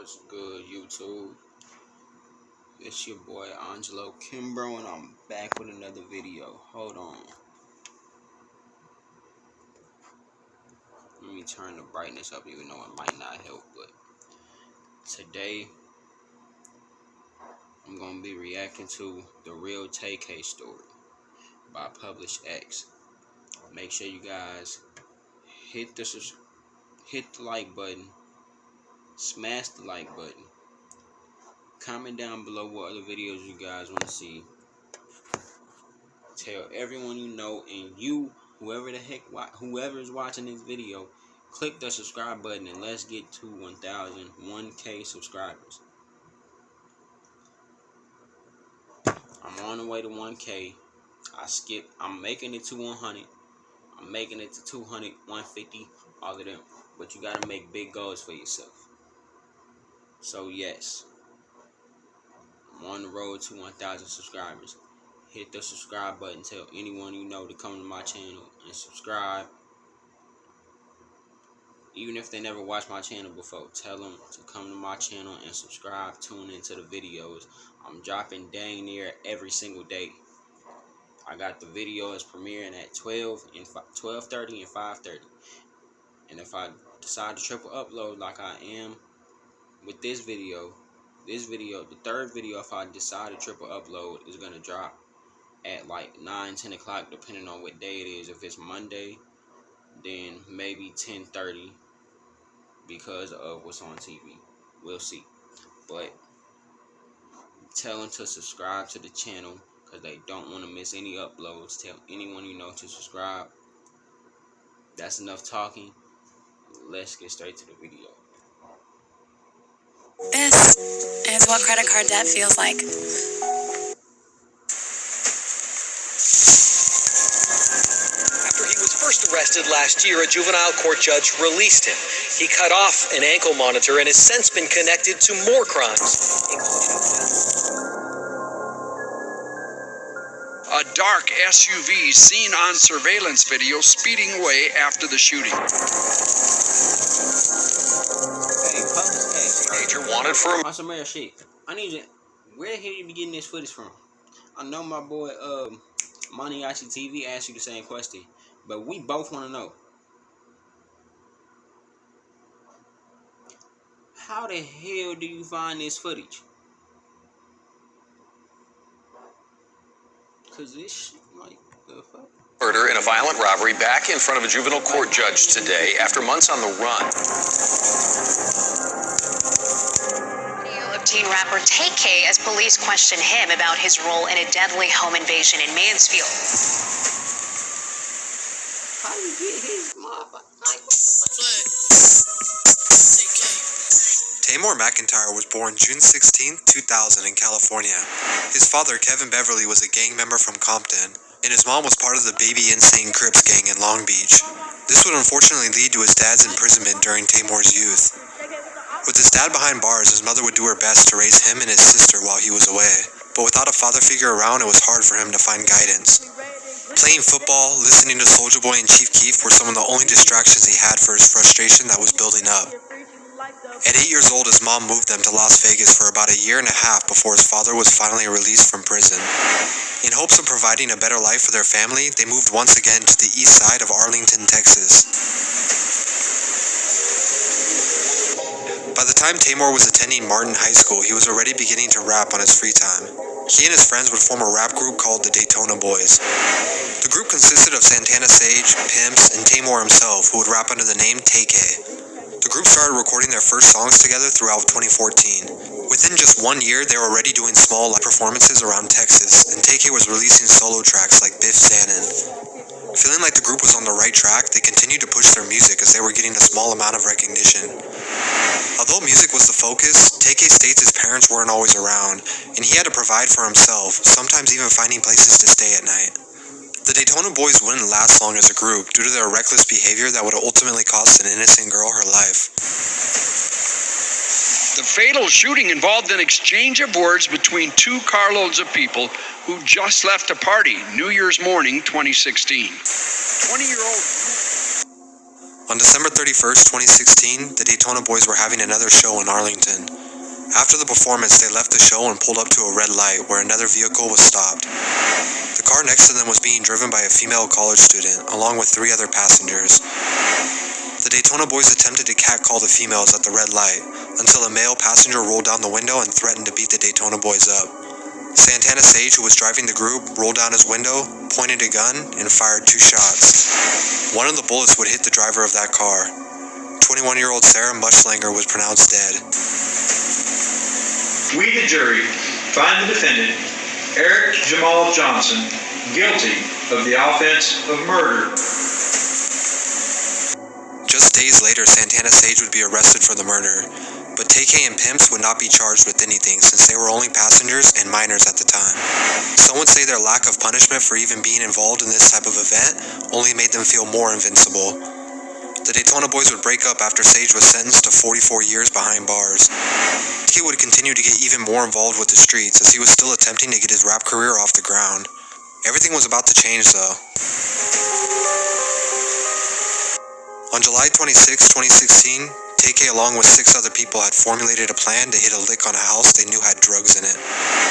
What's good, YouTube? It's your boy Angelokeptituhbando, and I'm back with another video. Hold on. Let me turn the brightness up, even though it might not help. But today, I'm going to be reacting to The Real TK Story by Publish X. Make sure you guys hit the like button, smash the like button, comment down below what other videos you guys want to see. Tell everyone you know, and whoever is watching this video, click the subscribe button and let's get to 1K subscribers. I'm on the way to 1K. I'm making it to 100. I'm making it to 200, 150, all of them. But you gotta make big goals for yourself. So yes, I'm on the road to 1,000 subscribers. Hit the subscribe button. Tell anyone you know to come to my channel and subscribe. Even if they never watched my channel before, tell them to come to my channel and subscribe. Tune into the videos. I'm dropping dang near every single day. I got the videos premiering at 12:30 and 5:30. And if I decide to triple upload like I am with this video, the third video, if I decide to triple upload, is gonna drop at like 9-10 o'clock, depending on what day it is. If it's Monday, then maybe 10:30 because of what's on TV. We'll see. But tell them to subscribe to the channel because they don't want to miss any uploads. Tell anyone you know to subscribe. That's enough talking. Let's get straight to the video. This is what credit card debt feels like. After he was first arrested last year, a juvenile court judge released him. He cut off an ankle monitor and has since been connected to more crimes, A dark SUV seen on surveillance video speeding away after the shooting. Major wanted for On some real shit. I need you. Where the hell you be getting this footage from? I know my boy Maniachi TV asked you the same question, but we both want to know. How the hell do you find this footage? Cause this shit, like, the fuck? murder and a violent robbery back in front of a juvenile court judge today after months on the run. Video of teen rapper TK as police question him about his role in a deadly home invasion in Mansfield. How do you get his motherfucker? Tamor McIntyre was born June 16, 2000 in California. His father, Kevin Beverly, was a gang member from Compton, and his mom was part of the Baby Insane Crips gang in Long Beach. This would unfortunately lead to his dad's imprisonment during Tamor's youth. With his dad behind bars, his mother would do her best to raise him and his sister while he was away. But without a father figure around, it was hard for him to find guidance. Playing football, listening to Soulja Boy and Chief Keef were some of the only distractions he had for his frustration that was building up. At 8 years old, his mom moved them to Las Vegas for about a year and a half before his father was finally released from prison. In hopes of providing a better life for their family, they moved once again to the east side of Arlington, Texas. By the time Tamor was attending Martin High School, he was already beginning to rap on his free time. He and his friends would form a rap group called the Daytona Boys. The group consisted of Santana Sage, Pimps, and Tamor himself, who would rap under the name TK. The group started recording their first songs together throughout 2014. Within just 1 year, they were already doing small live performances around Texas, and TK was releasing solo tracks like Biff Zanin. Feeling like the group was on the right track, they continued to push their music as they were getting a small amount of recognition. Although music was the focus, TK states his parents weren't always around, and he had to provide for himself, sometimes even finding places to stay at night. The Daytona Boys wouldn't last long as a group due to their reckless behavior that would ultimately cost an innocent girl her life. The fatal shooting involved an exchange of words between two carloads of people who just left a party New Year's morning 2016. 20-year-old. On December 31st, 2016, the Daytona Boys were having another show in Arlington. After the performance, they left the show and pulled up to a red light where another vehicle was stopped. The car next to them was being driven by a female college student, along with 3 other passengers. The Daytona boys attempted to catcall the females at the red light, until a male passenger rolled down the window and threatened to beat the Daytona boys up. Santana Sage, who was driving the group, rolled down his window, pointed a gun, and fired 2 shots. One of the bullets would hit the driver of that car. 21-year-old Sarah Mushlanger was pronounced dead. We, the jury, find the defendant, Eric Jamal Johnson, guilty of the offense of murder. Just days later, Santana Sage would be arrested for the murder, but TK and Pimps would not be charged with anything since they were only passengers and minors at the time. Some would say their lack of punishment for even being involved in this type of event only made them feel more invincible. The Daytona boys would break up after Sage was sentenced to 44 years behind bars. TK would continue to get even more involved with the streets as he was still attempting to get his rap career off the ground. Everything was about to change though. On July 26, 2016, TK along with 6 other people had formulated a plan to hit a lick on a house they knew had drugs in it.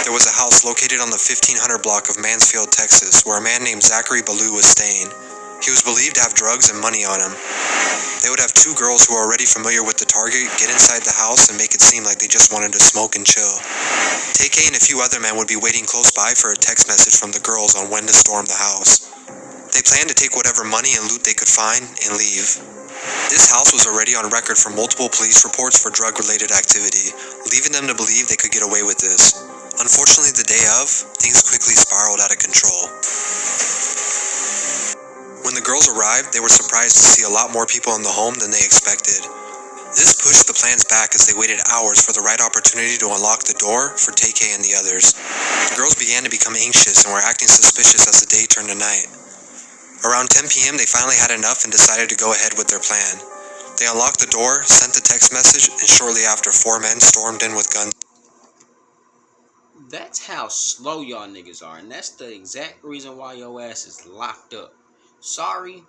There was a house located on the 1500 block of Mansfield, Texas, where a man named Zachary Ballou was staying. He was believed to have drugs and money on him. They would have 2 girls who were already familiar with the target get inside the house and make it seem like they just wanted to smoke and chill. TK and a few other men would be waiting close by for a text message from the girls on when to storm the house. They planned to take whatever money and loot they could find and leave. This house was already on record for multiple police reports for drug-related activity, leaving them to believe they could get away with this. Unfortunately, the day of, things quickly spiraled out of control. When the girls arrived, they were surprised to see a lot more people in the home than they expected. This pushed the plans back as they waited hours for the right opportunity to unlock the door for TK and the others. The girls began to become anxious and were acting suspicious as the day turned to night. Around 10 p.m., they finally had enough and decided to go ahead with their plan. They unlocked the door, sent the text message, and shortly after, 4 men stormed in with guns. That's how slow y'all niggas are, and that's the exact reason why your ass is locked up. Sorry,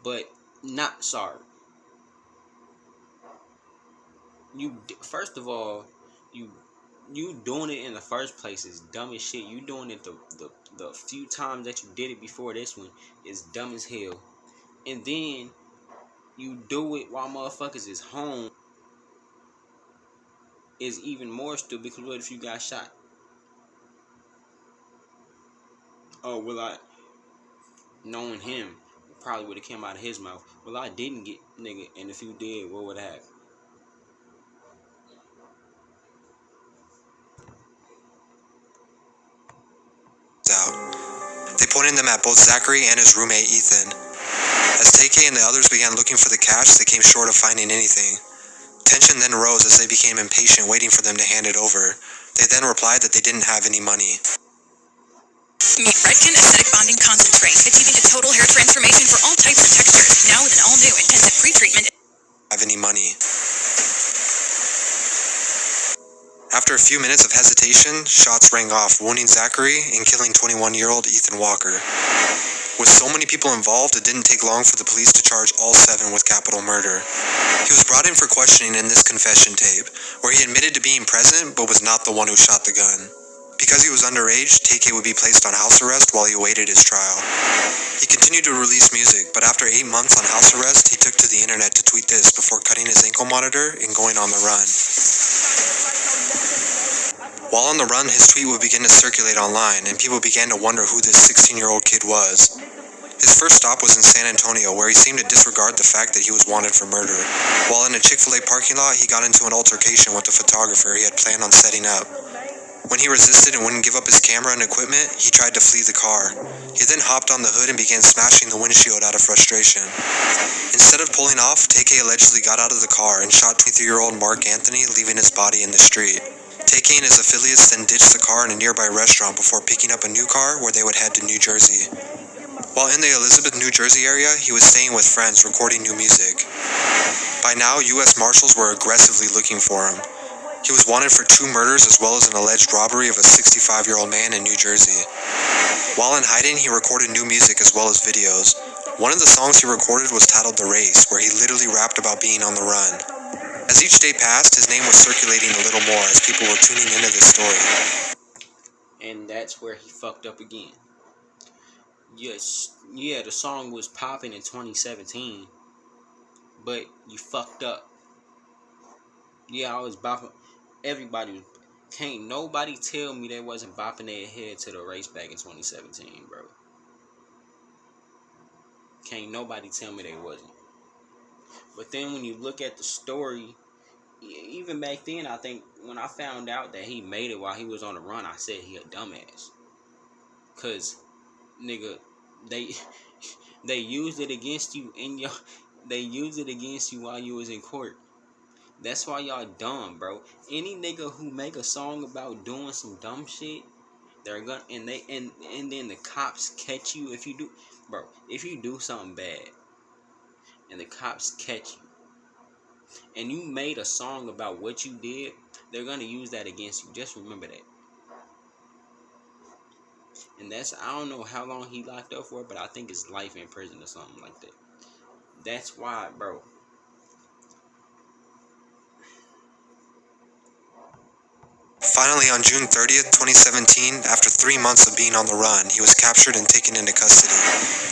but not sorry. First of all, you doing it in the first place is dumb as shit. You doing it the few times that you did it before this one is dumb as hell. And then you do it while motherfuckers is home is even more stupid, because what if you got shot? Oh, well, knowing him, probably would have came out of his mouth. Well, I didn't get, nigga, and if you did, what would happen? They pointed them at both Zachary and his roommate Ethan. As TK and the others began looking for the cash, they came short of finding anything. Tension then rose as they became impatient, waiting for them to hand it over. They then replied that they didn't have any money. Meet Redken Acidic Bonding Concentrate, achieving a total hair transformation for all types and textures. Now with an all-new intensive pre-treatment. Have any money? After a few minutes of hesitation, shots rang off, wounding Zachary and killing 21-year-old Ethan Walker. With so many people involved, it didn't take long for the police to charge all 7 with capital murder. He was brought in for questioning in this confession tape, where he admitted to being present but was not the one who shot the gun. Because he was underage, TK would be placed on house arrest while he awaited his trial. He continued to release music, but after 8 months on house arrest, he took to the internet to tweet this before cutting his ankle monitor and going on the run. While on the run, his tweet would begin to circulate online, and people began to wonder who this 16-year-old kid was. His first stop was in San Antonio, where he seemed to disregard the fact that he was wanted for murder. While in a Chick-fil-A parking lot, he got into an altercation with the photographer he had planned on setting up. When he resisted and wouldn't give up his camera and equipment, he tried to flee the car. He then hopped on the hood and began smashing the windshield out of frustration. Instead of pulling off, TK allegedly got out of the car and shot 23-year-old Mark Anthony, leaving his body in the street. TK and his affiliates then ditched the car in a nearby restaurant before picking up a new car where they would head to New Jersey. While in the Elizabeth, New Jersey area, he was staying with friends recording new music. By now, U.S. Marshals were aggressively looking for him. He was wanted for 2 murders as well as an alleged robbery of a 65-year-old man in New Jersey. While in hiding, he recorded new music as well as videos. One of the songs he recorded was titled The Race, where he literally rapped about being on the run. As each day passed, his name was circulating a little more as people were tuning into this story. And that's where he fucked up again. Yes, yeah, the song was popping in 2017, but you fucked up. Yeah, I was bopping. Everybody was. Can't nobody tell me they wasn't bopping their head to the race back in 2017, bro. Can't nobody tell me they wasn't. But then when you look at the story, even back then, I think when I found out that he made it while he was on the run, I said he a dumbass. Cause, nigga, they used it against you they used it against you while you was in court. That's why y'all dumb, bro. Any nigga who make a song about doing some dumb shit, they're gonna and then the cops catch you if you do, bro. If you do something bad and the cops catch you and you made a song about what you did, they're gonna use that against you. Just remember that. And that's, I don't know how long he locked up for, but I think it's life in prison or something like that. That's why, bro. Finally, on June 30th, 2017, after 3 months of being on the run, he was captured and taken into custody.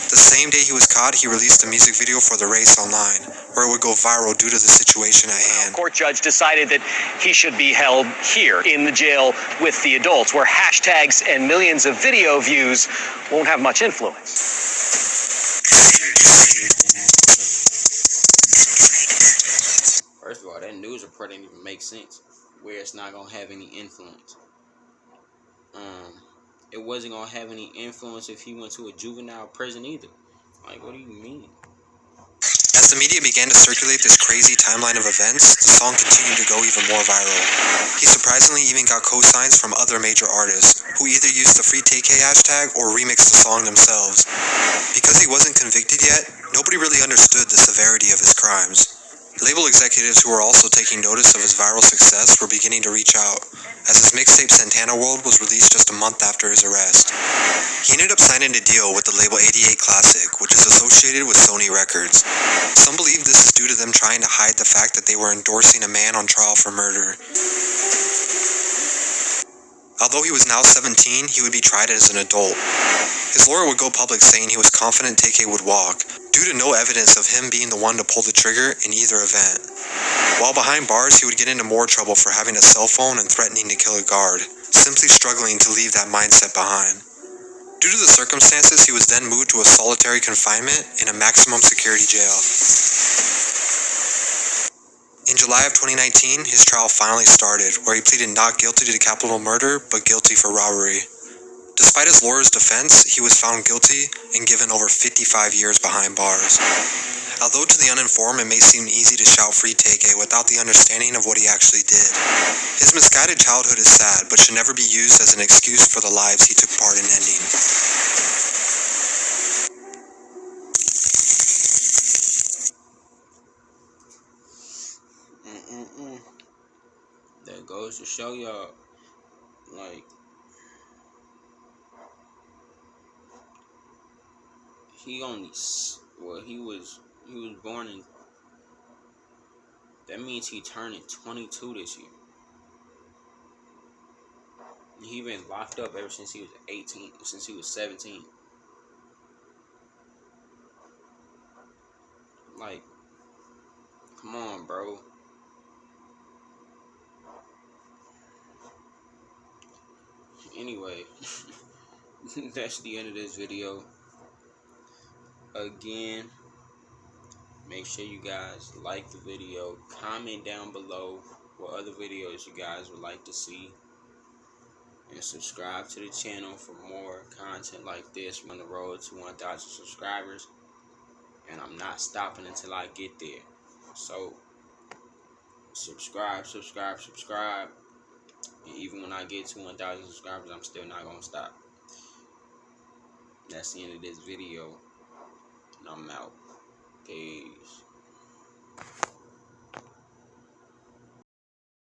The same day he was caught, he released a music video for the race online, where it would go viral due to the situation at hand. Court judge decided that he should be held here in the jail with the adults, where hashtags and millions of video views won't have much influence. First of all, that news report didn't even make sense. Where it's not gonna have any influence. It wasn't gonna have any influence if he went to a juvenile prison either. Like, what do you mean? As the media began to circulate this crazy timeline of events, the song continued to go even more viral. He surprisingly even got co-signs from other major artists, who either used the Free TK hashtag or remixed the song themselves. Because he wasn't convicted yet, nobody really understood the severity of his crimes. Label executives who were also taking notice of his viral success were beginning to reach out, as his mixtape Santana World was released just a month after his arrest. He ended up signing a deal with the label 88 Classic, which is associated with Sony Records. Some believe this is due to them trying to hide the fact that they were endorsing a man on trial for murder. Although he was now 17, he would be tried as an adult. His lawyer would go public saying he was confident TK would walk, due to no evidence of him being the one to pull the trigger in either event. While behind bars, he would get into more trouble for having a cell phone and threatening to kill a guard, simply struggling to leave that mindset behind. Due to the circumstances, he was then moved to a solitary confinement in a maximum security jail. In July of 2019, his trial finally started, where he pleaded not guilty to capital murder, but guilty for robbery. Despite his lawyer's defense, he was found guilty and given over 55 years behind bars. Although to the uninformed it may seem easy to shout Free TK without the understanding of what he actually did, his misguided childhood is sad but should never be used as an excuse for the lives he took part in ending. That goes to show y'all, like, he was born in, that means he turning 22 this year. He been locked up ever since he was 18, since he was 17. Like, come on, bro. Anyway, that's the end of this video. Again, make sure you guys like the video, comment down below what other videos you guys would like to see, and subscribe to the channel for more content like this. We're on the road to 1,000 subscribers, and I'm not stopping until I get there. So subscribe, and even when I get to 1,000 subscribers, I'm still not gonna stop. That's the end of this video, and I'm out. Peace.